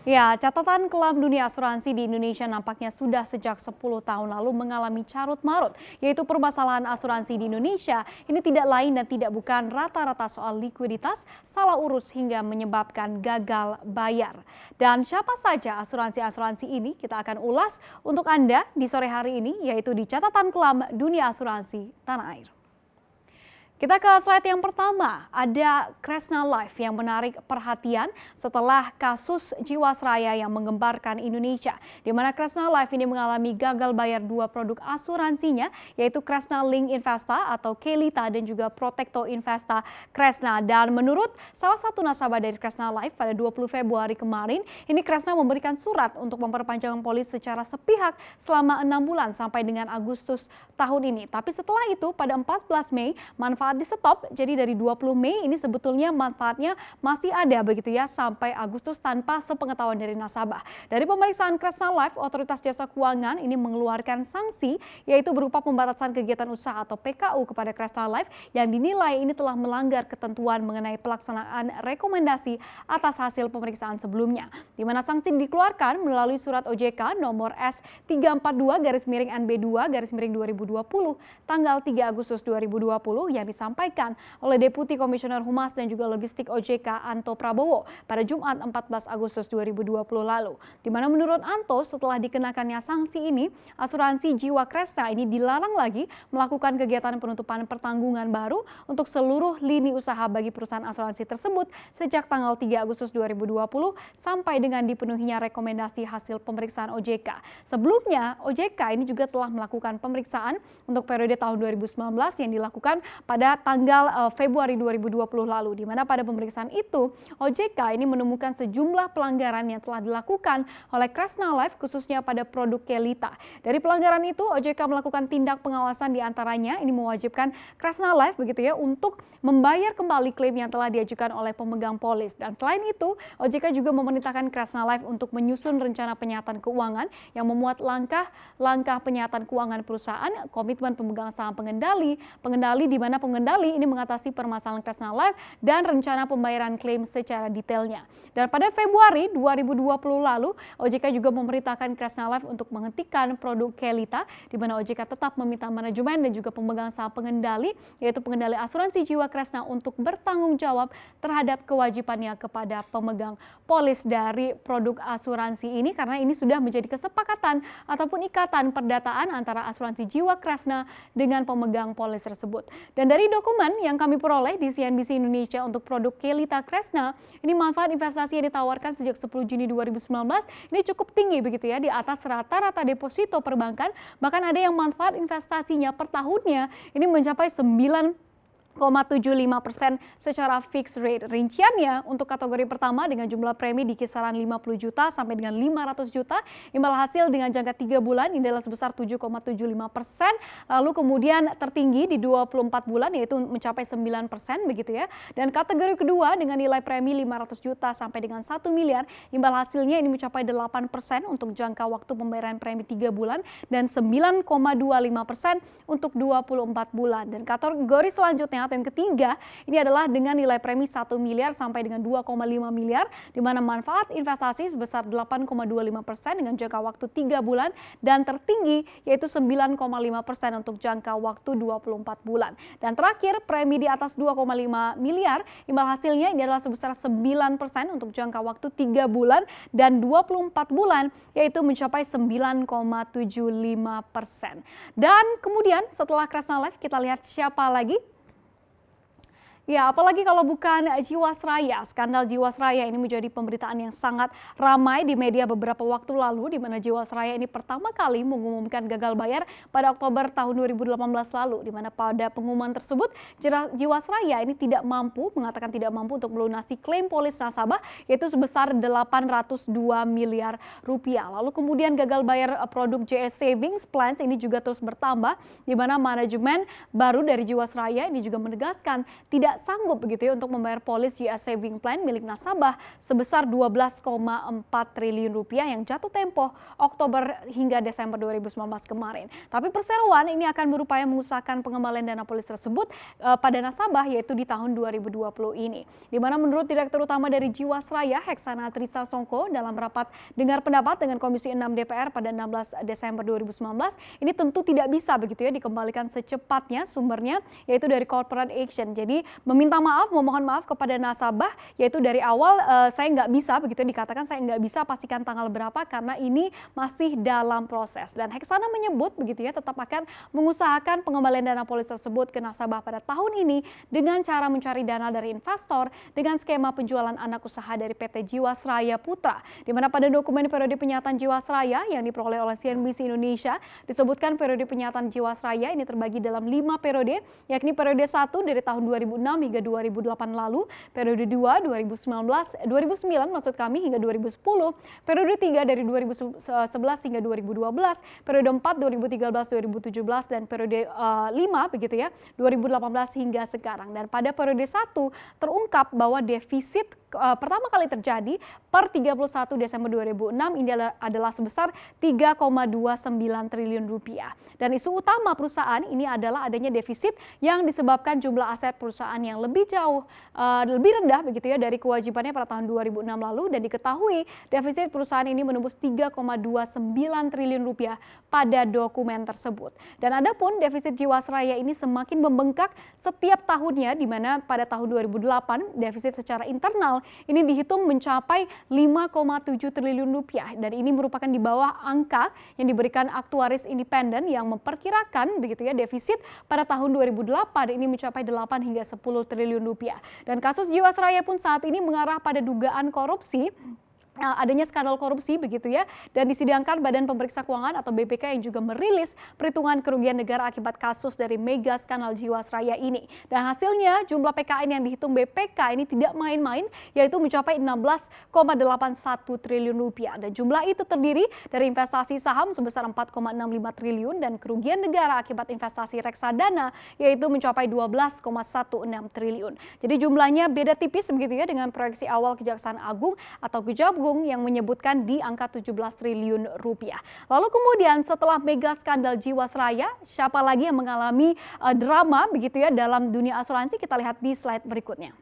Ya, catatan kelam dunia asuransi di Indonesia nampaknya sudah sejak 10 tahun lalu mengalami carut-marut, yaitu permasalahan asuransi di Indonesia. Ini tidak lain dan tidak bukan rata-rata soal likuiditas, salah urus hingga menyebabkan gagal bayar. Dan siapa saja asuransi-asuransi ini kita akan ulas untuk Anda di sore hari ini, yaitu di catatan kelam dunia asuransi tanah air. Kita ke slide yang pertama, ada Kresna Life yang menarik perhatian setelah kasus Jiwasraya yang menggemparkan Indonesia. Di mana Kresna Life ini mengalami gagal bayar dua produk asuransinya, yaitu Kresna Link Investa atau Kelita dan juga Protecto Investa Kresna. Dan menurut salah satu nasabah dari Kresna Life pada 20 Februari kemarin, ini Kresna memberikan surat untuk memperpanjang polis secara sepihak selama 6 bulan sampai dengan Agustus tahun ini. Tapi setelah itu pada 14 Mei, manfaat di stop, jadi dari 20 Mei ini sebetulnya manfaatnya masih ada begitu ya sampai Agustus tanpa sepengetahuan dari nasabah. Dari pemeriksaan Kresna Life, Otoritas Jasa Keuangan ini mengeluarkan sanksi yaitu berupa pembatasan kegiatan usaha atau PKU kepada Kresna Life yang dinilai ini telah melanggar ketentuan mengenai pelaksanaan rekomendasi atas hasil pemeriksaan sebelumnya. Di mana sanksi dikeluarkan melalui surat OJK nomor S342-NB2-2020 tanggal 3 Agustus 2020 yang disampaikan oleh Deputi Komisioner Humas dan juga Logistik OJK Anto Prabowo pada Jumat 14 Agustus 2020 lalu. Di mana menurut Anto setelah dikenakannya sanksi ini, asuransi Jiwa Kresna ini dilarang lagi melakukan kegiatan penutupan pertanggungan baru untuk seluruh lini usaha bagi perusahaan asuransi tersebut sejak tanggal 3 Agustus 2020 sampai dengan dipenuhinya rekomendasi hasil pemeriksaan OJK. Sebelumnya, OJK ini juga telah melakukan pemeriksaan untuk periode tahun 2019 yang dilakukan pada tanggal Februari 2020 lalu, di mana pada pemeriksaan itu OJK ini menemukan sejumlah pelanggaran yang telah dilakukan oleh Kresna Life khususnya pada produk Kelita. Dari pelanggaran itu OJK melakukan tindak pengawasan diantaranya ini mewajibkan Kresna Life begitu ya untuk membayar kembali klaim yang telah diajukan oleh pemegang polis. Dan selain itu OJK juga memerintahkan Kresna Life untuk menyusun rencana penyihatan keuangan yang memuat langkah penyihatan keuangan perusahaan, komitmen pemegang saham pengendali di mana pengendali ini mengatasi permasalahan Kresna Life dan rencana pembayaran klaim secara detailnya. Dan pada Februari 2020 lalu, OJK juga memerintahkan Kresna Life untuk menghentikan produk Kelita, di mana OJK tetap meminta manajemen dan juga pemegang saham pengendali, yaitu pengendali asuransi Jiwa Kresna untuk bertanggung jawab terhadap kewajibannya kepada pemegang polis dari produk asuransi ini, karena ini sudah menjadi kesepakatan ataupun ikatan perdataan antara asuransi Jiwa Kresna dengan pemegang polis tersebut. Dan dari dokumen yang kami peroleh di CNBC Indonesia untuk produk Kelita Kresna, ini manfaat investasi yang ditawarkan sejak 10 Juni 2019 ini cukup tinggi begitu ya, di atas rata-rata deposito perbankan, bahkan ada yang manfaat investasinya per tahunnya ini mencapai 9,75% secara fixed rate. Rinciannya untuk kategori pertama dengan jumlah premi di kisaran 50 juta sampai dengan 500 juta, imbal hasil dengan jangka 3 bulan ini adalah sebesar 7,75%. Lalu kemudian tertinggi di 24 bulan yaitu mencapai 9% begitu ya. Dan kategori kedua dengan nilai premi 500 juta sampai dengan 1 miliar, imbal hasilnya ini mencapai 8% untuk jangka waktu pembayaran premi 3 bulan dan 9,25% untuk 24 bulan. Dan kategori selanjutnya atau yang ketiga ini adalah dengan nilai premi 1 miliar sampai dengan 2,5 miliar, di mana manfaat investasi sebesar 8,25% dengan jangka waktu 3 bulan dan tertinggi yaitu 9,5% untuk jangka waktu 24 bulan. Dan terakhir premi di atas 2,5 miliar, imbal hasilnya ini adalah sebesar 9% untuk jangka waktu 3 bulan dan 24 bulan yaitu mencapai 9,75%. Dan kemudian setelah Kresna Life kita lihat siapa lagi? Ya, apalagi kalau bukan Jiwasraya. Skandal Jiwasraya ini menjadi pemberitaan yang sangat ramai di media beberapa waktu lalu, di mana Jiwasraya ini pertama kali mengumumkan gagal bayar pada Oktober tahun 2018 lalu, di mana pada pengumuman tersebut Jiwasraya ini mengatakan tidak mampu untuk melunasi klaim polis nasabah yaitu sebesar 802 miliar rupiah. Lalu kemudian gagal bayar produk JS Savings Plans ini juga terus bertambah, di mana manajemen baru dari Jiwasraya ini juga menegaskan tidak tidak sanggup begitu ya untuk membayar polis US Saving Plan milik nasabah sebesar 12,4 triliun rupiah yang jatuh tempo Oktober hingga Desember 2019 kemarin. Tapi perseroan ini akan berupaya mengusahakan pengembalian dana polis tersebut pada nasabah yaitu di tahun 2020 ini. Di mana menurut Direktur Utama dari Jiwasraya Heksana Trisa Songko dalam rapat dengar pendapat dengan Komisi 6 DPR pada 16 Desember 2019 ini tentu tidak bisa begitu ya dikembalikan secepatnya sumbernya yaitu dari corporate action. Jadi meminta maaf, memohon maaf kepada nasabah yaitu dari awal saya nggak bisa begitu dikatakan saya nggak bisa pastikan tanggal berapa karena ini masih dalam proses. Dan Heksana menyebut begitu ya tetap akan mengusahakan pengembalian dana polis tersebut ke nasabah pada tahun ini dengan cara mencari dana dari investor dengan skema penjualan anak usaha dari PT Jiwasraya Putra. Di mana pada dokumen periode penyataan Jiwasraya yang diperoleh oleh CNBC Indonesia disebutkan periode penyataan Jiwasraya ini terbagi dalam 5 periode, yakni periode 1 dari tahun 2006 hingga 2008 lalu, periode 2 2009 maksud kami hingga 2010, periode 3 dari 2011 hingga 2012, periode 4 2013 2017 dan periode 5 begitu ya 2018 hingga sekarang. Dan pada periode 1 terungkap bahwa defisit pertama kali terjadi per 31 Desember 2006 ini adalah sebesar 3,29 triliun rupiah. Dan isu utama perusahaan ini adalah adanya defisit yang disebabkan jumlah aset perusahaan yang lebih rendah begitu ya dari kewajibannya pada tahun 2006 lalu dan diketahui defisit perusahaan ini menembus 3,29 triliun rupiah pada dokumen tersebut. Dan adapun defisit Jiwasraya ini semakin membengkak setiap tahunnya di mana pada tahun 2008 defisit secara internal ini dihitung mencapai 5,7 triliun rupiah dan ini merupakan di bawah angka yang diberikan aktuaris independen yang memperkirakan begitu ya defisit pada tahun 2008 ini mencapai 8 hingga 10 triliun rupiah. Dan kasus Jiwasraya pun saat ini mengarah pada dugaan korupsi. Adanya skandal korupsi begitu ya dan disidangkan Badan Pemeriksa Keuangan atau BPK yang juga merilis perhitungan kerugian negara akibat kasus dari mega skandal Jiwasraya ini. Dan hasilnya jumlah PKN yang dihitung BPK ini tidak main-main yaitu mencapai 16,81 triliun rupiah dan jumlah itu terdiri dari investasi saham sebesar 4,65 triliun dan kerugian negara akibat investasi reksadana yaitu mencapai 12,16 triliun. Jadi jumlahnya beda tipis begitu ya dengan proyeksi awal Kejaksaan Agung atau Kejagung yang menyebutkan di angka 17 triliun rupiah. Lalu kemudian setelah mega skandal Jiwasraya, siapa lagi yang mengalami drama begitu ya dalam dunia asuransi? Kita lihat di slide berikutnya.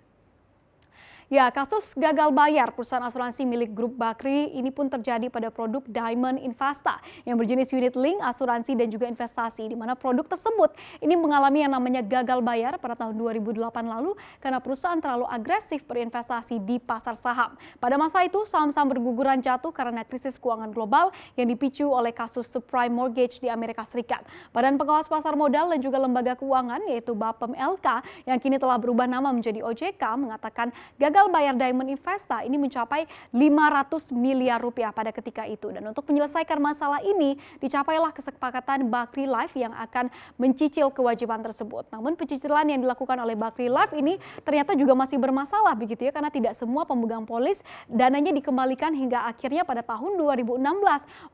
Ya, kasus gagal bayar perusahaan asuransi milik Grup Bakri ini pun terjadi pada produk Diamond Invasta yang berjenis unit link, asuransi dan juga investasi di mana produk tersebut ini mengalami yang namanya gagal bayar pada tahun 2008 lalu karena perusahaan terlalu agresif berinvestasi di pasar saham. Pada masa itu saham-saham berguguran jatuh karena krisis keuangan global yang dipicu oleh kasus subprime mortgage di Amerika Serikat. Badan Pengawas Pasar Modal dan juga lembaga keuangan yaitu BAPEM LK yang kini telah berubah nama menjadi OJK mengatakan gagal bayar Diamond Investa ini mencapai 500 miliar rupiah pada ketika itu. Dan untuk menyelesaikan masalah ini, dicapailah kesepakatan Bakri Life yang akan mencicil kewajiban tersebut. Namun pencicilan yang dilakukan oleh Bakri Life ini ternyata juga masih bermasalah begitu ya, karena tidak semua pemegang polis dananya dikembalikan hingga akhirnya pada tahun 2016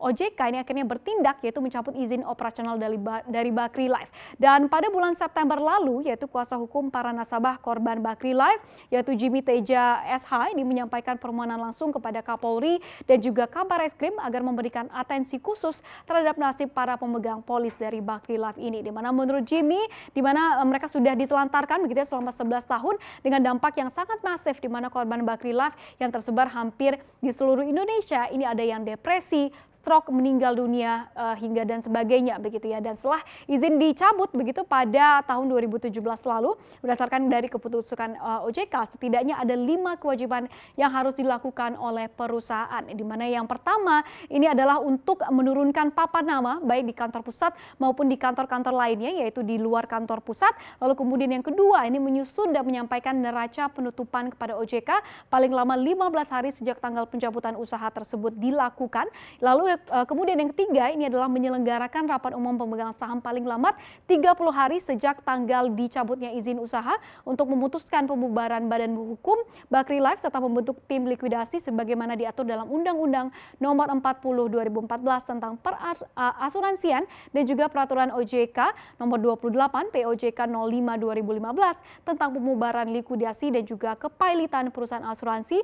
OJK ini akhirnya bertindak yaitu mencabut izin operasional dari Bakri Life. Dan pada bulan September lalu yaitu kuasa hukum para nasabah korban Bakri Life yaitu Jimmy Teja SH ini menyampaikan permohonan langsung kepada Kapolri dan juga Kabar Eskrim agar memberikan atensi khusus terhadap nasib para pemegang polis dari Bakri Life ini. Di mana menurut Jimmy, di mana mereka sudah ditelantarkan begitu ya selama 11 tahun dengan dampak yang sangat masif di mana korban Bakri Life yang tersebar hampir di seluruh Indonesia ini ada yang depresi, stroke, meninggal dunia hingga dan sebagainya begitu ya. Dan setelah izin dicabut begitu pada tahun 2017 lalu berdasarkan dari keputusan OJK setidaknya ada 5 kewajiban yang harus dilakukan oleh perusahaan. Di mana yang pertama ini adalah untuk menurunkan papan nama baik di kantor pusat maupun di kantor-kantor lainnya yaitu di luar kantor pusat. Lalu kemudian yang kedua ini menyusun dan menyampaikan neraca penutupan kepada OJK paling lama 15 hari sejak tanggal pencabutan usaha tersebut dilakukan. Lalu kemudian yang ketiga ini adalah menyelenggarakan rapat umum pemegang saham paling lambat 30 hari sejak tanggal dicabutnya izin usaha untuk memutuskan pembubaran badan hukum Bakri Life serta membentuk tim likuidasi sebagaimana diatur dalam Undang-Undang Nomor 40 2014 tentang perasuransian dan juga Peraturan OJK Nomor 28 POJK 05 2015 tentang pemubaran likuidasi dan juga kepailitan perusahaan asuransi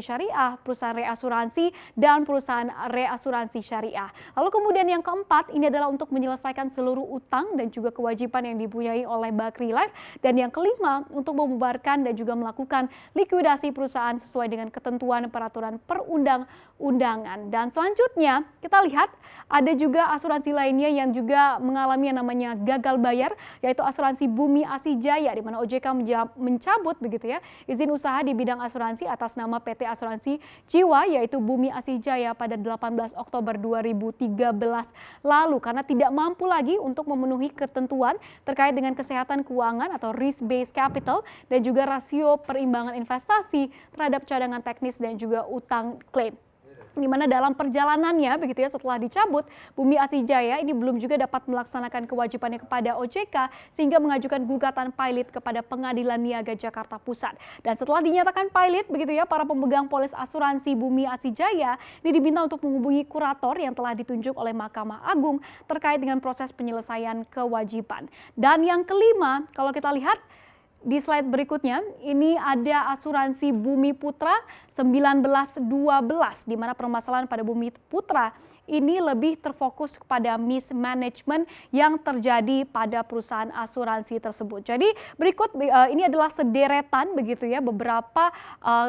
syariah, perusahaan reasuransi, dan perusahaan reasuransi syariah. Lalu kemudian yang keempat, ini adalah untuk menyelesaikan seluruh utang dan juga kewajiban yang dipunyai oleh Bakri Life. Dan yang kelima, untuk membubarkan dan juga melakukan likuidasi perusahaan sesuai dengan ketentuan peraturan perundang-undangan. Dan selanjutnya, kita lihat ada juga asuransi lainnya yang juga mengalami yang namanya gagal bayar, yaitu asuransi Bumi Asih Jaya, di mana OJK mencabut begitu ya izin usaha di bidang asuransi atas nama PT Asuransi Jiwa, yaitu Bumi Asih Jaya pada 18 Oktober 2013 lalu karena tidak mampu lagi untuk memenuhi ketentuan terkait dengan kesehatan keuangan atau risk-based capital dan juga rasio perimbangan investasi terhadap cadangan teknis dan juga utang klaim. Di mana dalam perjalanannya begitu ya setelah dicabut, Bumi Asih Jaya ini belum juga dapat melaksanakan kewajibannya kepada OJK sehingga mengajukan gugatan pilot kepada Pengadilan Niaga Jakarta Pusat. Dan setelah dinyatakan pilot begitu ya, para pemegang polis asuransi Bumi Asih Jaya ini diminta untuk menghubungi kurator yang telah ditunjuk oleh Mahkamah Agung terkait dengan proses penyelesaian kewajiban. Dan yang kelima, kalau kita lihat di slide berikutnya, ini ada asuransi Bumi Putra 1912, di mana permasalahan pada Bumi Putra ini lebih terfokus kepada mismanagement yang terjadi pada perusahaan asuransi tersebut. Jadi berikut ini adalah sederetan begitu ya beberapa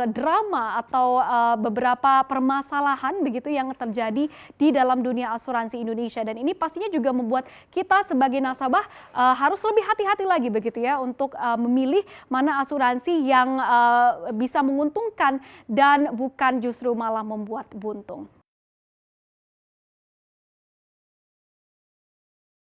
drama atau beberapa permasalahan begitu yang terjadi di dalam dunia asuransi Indonesia, dan ini pastinya juga membuat kita sebagai nasabah harus lebih hati-hati lagi begitu ya untuk memilih mana asuransi yang bisa menguntungkan dan bukan justru malah membuat buntung.